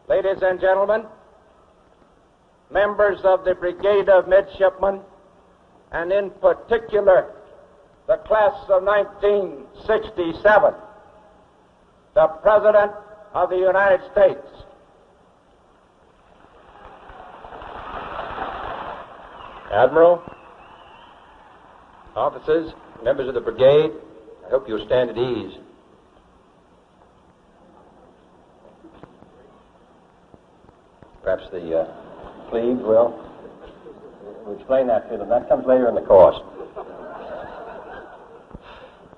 Ladies and gentlemen, members of the Brigade of Midshipmen, and in particular the class of 1967, the President of the United States. Admiral, officers, members of the brigade, I hope you'll stand at ease. Perhaps the plebes will. We'll explain that to them. That comes later in the course.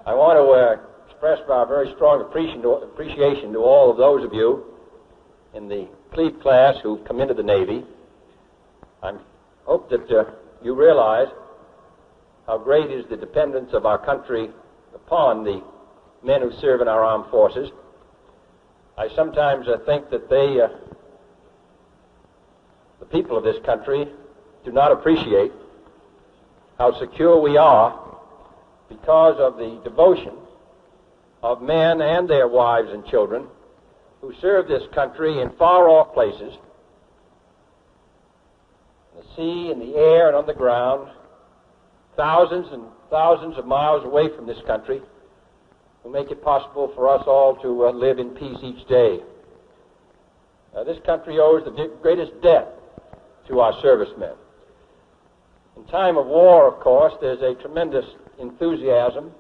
I want to express our very strong appreciation to all of those of you in the plebe class who've come into the Navy. I hope that you realize how great is the dependence of our country upon the men who serve in our armed forces. I sometimes think that the people of this country do not appreciate how secure we are because of the devotion of men and their wives and children who serve this country in far-off places, in the sea, in the air, and on the ground, thousands and thousands of miles away from this country, who make it possible for us all to live in peace each day. This country owes the greatest debt to our servicemen. In time of war, of course, there's a tremendous enthusiasm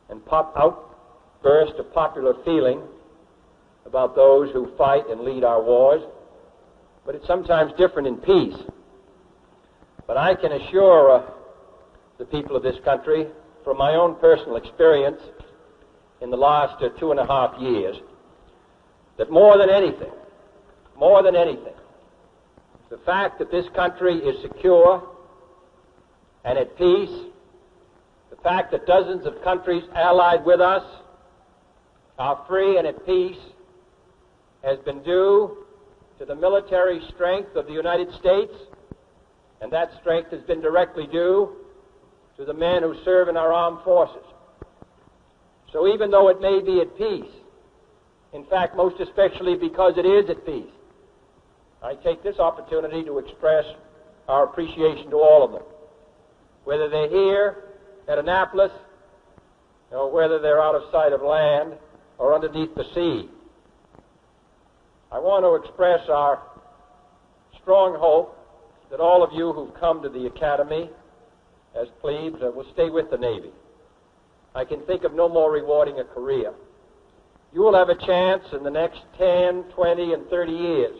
and outburst of popular feeling about those who fight and lead our wars, but it's sometimes different in peace. But I can assure the people of this country, from my own personal experience in the last 2.5 years, that more than anything, the fact that this country is secure and at peace, the fact that dozens of countries allied with us are free and at peace, has been due to the military strength of the United States, and that strength has been directly due to the men who serve in our armed forces. So even though it may be at peace, in fact, most especially because it is at peace, I take this opportunity to express our appreciation to all of them, whether they're here at Annapolis, or whether they're out of sight of land or underneath the sea. I want to express our strong hope that all of you who've come to the Academy as plebes will stay with the Navy. I can think of no more rewarding a career. You will have a chance in the next 10, 20, and 30 years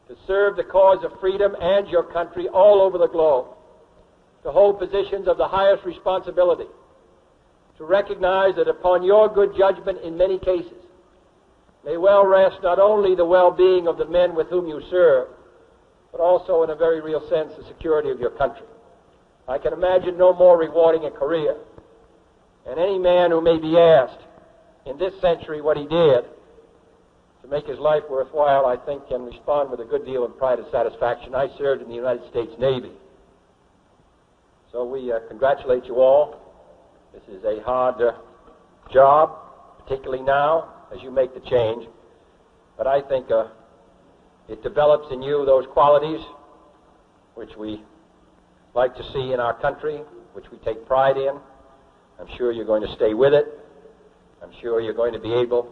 to serve the cause of freedom and your country all over the globe, to hold positions of the highest responsibility, to recognize that upon your good judgment in many cases may well rest not only the well-being of the men with whom you serve, but also in a very real sense the security of your country. I can imagine no more rewarding a career. And any man who may be asked in this century what he did to make his life worthwhile, I think, can respond with a good deal of pride and satisfaction. I served in the United States Navy. So we congratulate you all. This is a hard job, particularly now as you make the change. But I think it develops in you those qualities which we like to see in our country, which we take pride in. I'm sure you're going to stay with it. I'm sure you're going to be able,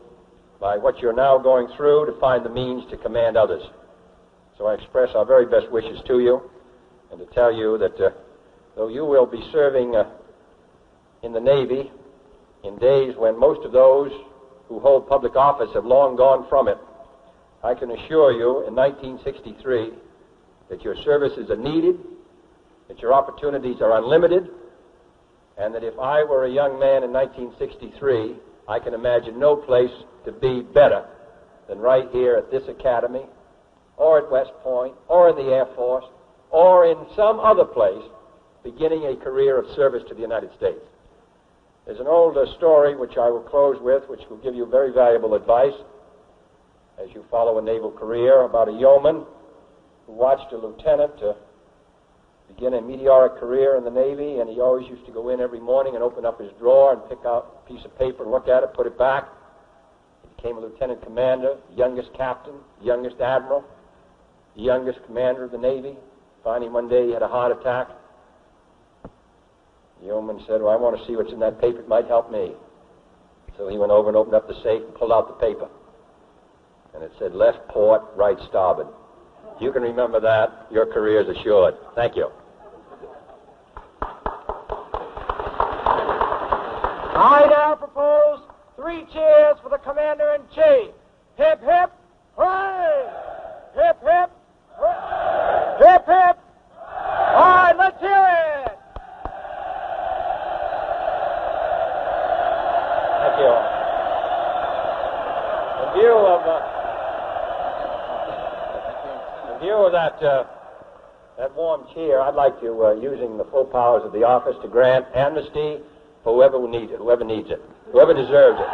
by what you're now going through, to find the means to command others. So I express our very best wishes to you, and to tell you that though you will be serving in the Navy in days when most of those who hold public office have long gone from it, I can assure you in 1963 that your services are needed, that your opportunities are unlimited, and that if I were a young man in 1963, I can imagine no place to be better than right here at this Academy, or at West Point, or in the Air Force, or in some other place, beginning a career of service to the United States. There's an old story which I will close with, which will give you very valuable advice as you follow a naval career, about a yeoman who watched a lieutenant begin a meteoric career in the Navy, and he always used to go in every morning and open up his drawer and pick out a piece of paper and look at it, put it back. He became a lieutenant commander, youngest captain, youngest admiral, the youngest commander of the Navy. Finally, one day, he had a heart attack. The yeoman said, well, I want to see what's in that paper. It might help me. So he went over and opened up the safe and pulled out the paper. And it said, left port, right starboard. If you can remember that, your career is assured. Thank you. I now propose 3 cheers for the Commander-in-Chief. Hip, hip, hooray! Hip, hip, hooray! Hip, hip! All right, let's hear it! Thank you. In view of that warm cheer, I'd like to, using the full powers of the office, to grant amnesty for whoever needs it, whoever deserves it.